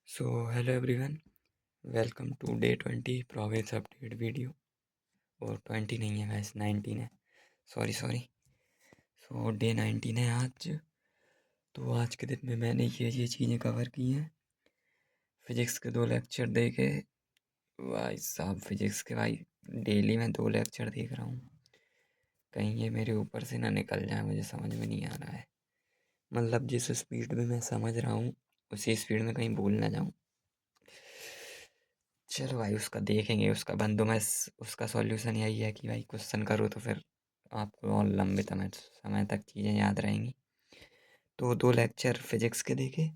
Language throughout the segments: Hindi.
So hello everyone, welcome to day 20 progress update video. और 20 नहीं है वैसे 19 है, सॉरी। सो डे 19 है आज। तो आज के दिन में मैंने ये चीज़ें कवर की हैं। फिजिक्स के 2 लेक्चर देखे भाई साहब, फिजिक्स के भाई डेली मैं 2 लेक्चर देख रहा हूँ। कहीं ये मेरे ऊपर से ना निकल जाए, मुझे समझ में नहीं आ रहा है। मतलब जिस स्पीड में मैं समझ रहा हूँ उसी स्पीड में कहीं भूल ना जाऊँ। चलो भाई उसका देखेंगे, उसका बंदोबस्त, उसका सॉल्यूशन यही है कि भाई क्वेश्चन करो तो फिर आपको और लंबे समय तक चीज़ें याद रहेंगी। तो 2 लेक्चर फिजिक्स के देखे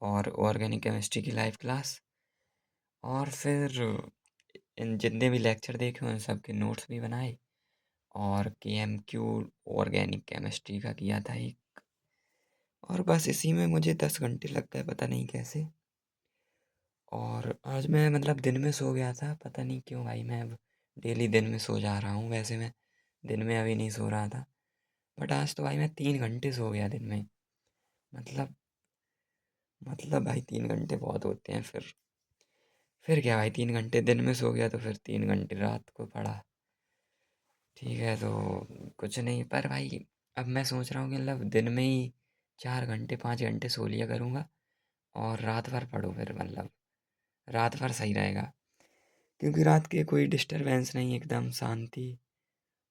और ऑर्गेनिक केमिस्ट्री की लाइव क्लास। और फिर इन जितने भी लेक्चर देखे उन सब के नोट्स भी बनाए। और KMQ ऑर्गेनिक केमिस्ट्री का किया था एक। और बस इसी में मुझे 10 घंटे लग गए, पता नहीं कैसे। और आज मैं मतलब दिन में सो गया था, पता नहीं क्यों भाई। मैं अब डेली दिन में सो जा रहा हूँ, वैसे मैं दिन में अभी नहीं सो रहा था। बट आज तो भाई मैं 3 घंटे सो गया दिन में। मतलब मतलब भाई 3 घंटे बहुत होते हैं। फिर क्या भाई, 3 घंटे दिन में सो गया तो फिर 3 घंटे रात को पढ़ा। ठीक है, तो कुछ नहीं। पर भाई अब मैं सोच रहा हूँ कि मतलब दिन में ही 4 घंटे 5 घंटे सो लिया करूँगा और रात भर पढ़ो। फिर मतलब रात भर सही रहेगा, क्योंकि रात के कोई डिस्टरबेंस नहीं, एकदम शांति।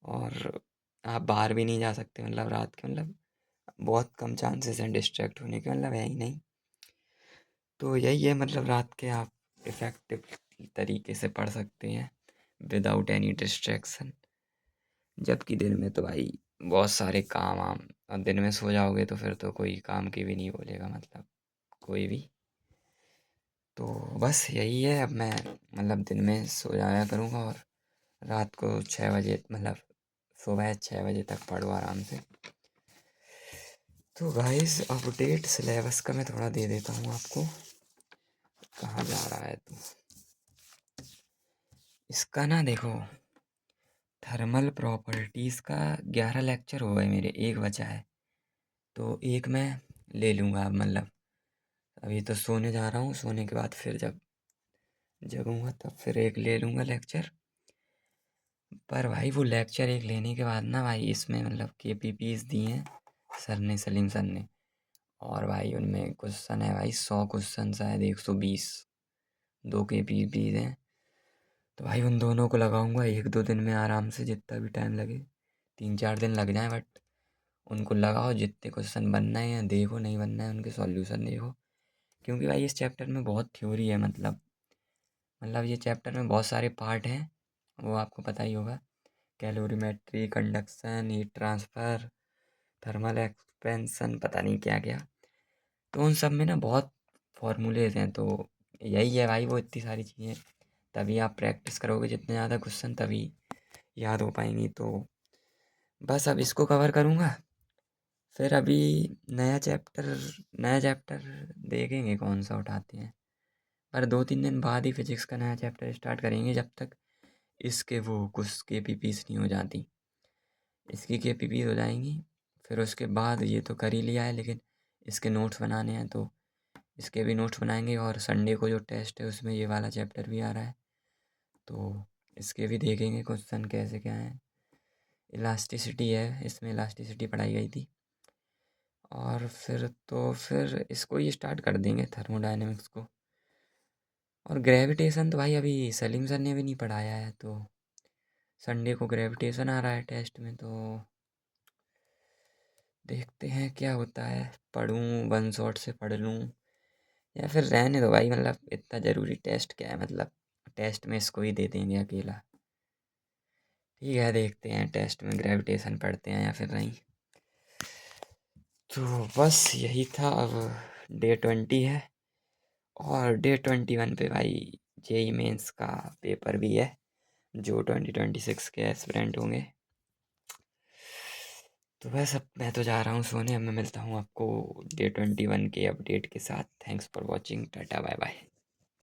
और आप बाहर भी नहीं जा सकते, मतलब रात के मतलब बहुत कम चांसेस हैं डिस्ट्रैक्ट होने के, मतलब है ही नहीं। तो यही है, मतलब रात के आप इफ़ेक्टिव तरीके से पढ़ सकते हैं विदाउट एनी डिस्ट्रैक्शन। जबकि दिन में तो भाई बहुत सारे काम वाम, और दिन में सो जाओगे तो फिर तो कोई काम की भी नहीं बोलेगा, मतलब कोई भी। तो बस यही है, अब मैं मतलब दिन में सो जाया करूँगा और रात को 6 बजे, मतलब सुबह 6 बजे तक पढ़ो आराम से। तो गाइस अपडेट सिलेबस का मैं थोड़ा दे देता हूँ आपको। कहाँ जा रहा है तू? इसका ना देखो, थर्मल प्रॉपर्टीज़ का 11 लेक्चर हो गए मेरे, एक बचा है। तो एक मैं ले लूँगा अब, मतलब अभी तो सोने जा रहा हूँ, सोने के बाद फिर जब जगूँगा तब फिर एक ले लूँगा लेक्चर। पर भाई वो लेक्चर एक लेने के बाद ना भाई, इसमें मतलब KPPs दिए हैं सर ने, सलीम सर ने। और भाई उनमें क्वेश्चन है भाई 100 क्वेश्चन, शायद 120। 2 KPPs हैं। तो भाई उन दोनों को लगाऊंगा 1-2 दिन में आराम से, जितना भी टाइम लगे। 3-4 दिन लग जाए, बट उनको लगाओ। जितने क्वेश्चन बनना है या देखो, नहीं बनना है उनके सॉल्यूशन देखो। क्योंकि भाई इस चैप्टर में बहुत थ्योरी है, मतलब ये चैप्टर में बहुत सारे पार्ट हैं, वो आपको पता ही होगा। Calorimetry, conduction, heat transfer, thermal expansion, पता नहीं क्या क्या। तो उन सब में ना बहुत फॉर्मूलेज हैं। तो यही है भाई, वो इतनी सारी चीज़ें, तभी आप प्रैक्टिस करोगे जितने ज़्यादा क्वेश्चन, तभी याद हो पाएंगी। तो बस अब इसको कवर करूँगा। फिर अभी नया चैप्टर नया चैप्टर देखेंगे कौन सा उठाते हैं। पर 2-3 दिन बाद ही फिजिक्स का नया चैप्टर स्टार्ट करेंगे, जब तक इसके वो कुछ KPPs नहीं हो जाती। इसकी KPPs हो जाएंगी, फिर उसके बाद ये तो कर ही लिया है, लेकिन इसके नोट्स बनाने हैं तो इसके भी नोट्स बनाएंगे। और संडे को जो टेस्ट है उसमें ये वाला चैप्टर भी आ रहा है, तो इसके भी देखेंगे क्वेश्चन कैसे क्या है। इलास्टिसिटी है, इसमें इलास्टिसिटी पढ़ाई गई थी। और फिर इसको ही स्टार्ट कर देंगे, थर्मोडायनेमिक्स को। और ग्रेविटेशन तो भाई अभी सलीम सर ने भी नहीं पढ़ाया है, तो संडे को ग्रेविटेशन आ रहा है टेस्ट में। तो देखते हैं क्या होता है, पढ़ूँ वन शॉट से पढ़ लूँ या फिर रहने दो भाई। मतलब इतना ज़रूरी टेस्ट क्या है, मतलब टेस्ट में इसको ही दे देंगे अकेला। ठीक है, देखते हैं टेस्ट में ग्रेविटेशन पढ़ते हैं या फिर नहीं। तो बस यही था। अब डे 20 है और डे 21 पे भाई JEE मेंस का पेपर भी है, जो 2026 के एस्पिरेंट होंगे। तो बस अब मैं तो जा रहा हूँ सोने। अब मैं मिलता हूँ आपको डे 21 के अपडेट के साथ। Thanks for watching, tata bye bye.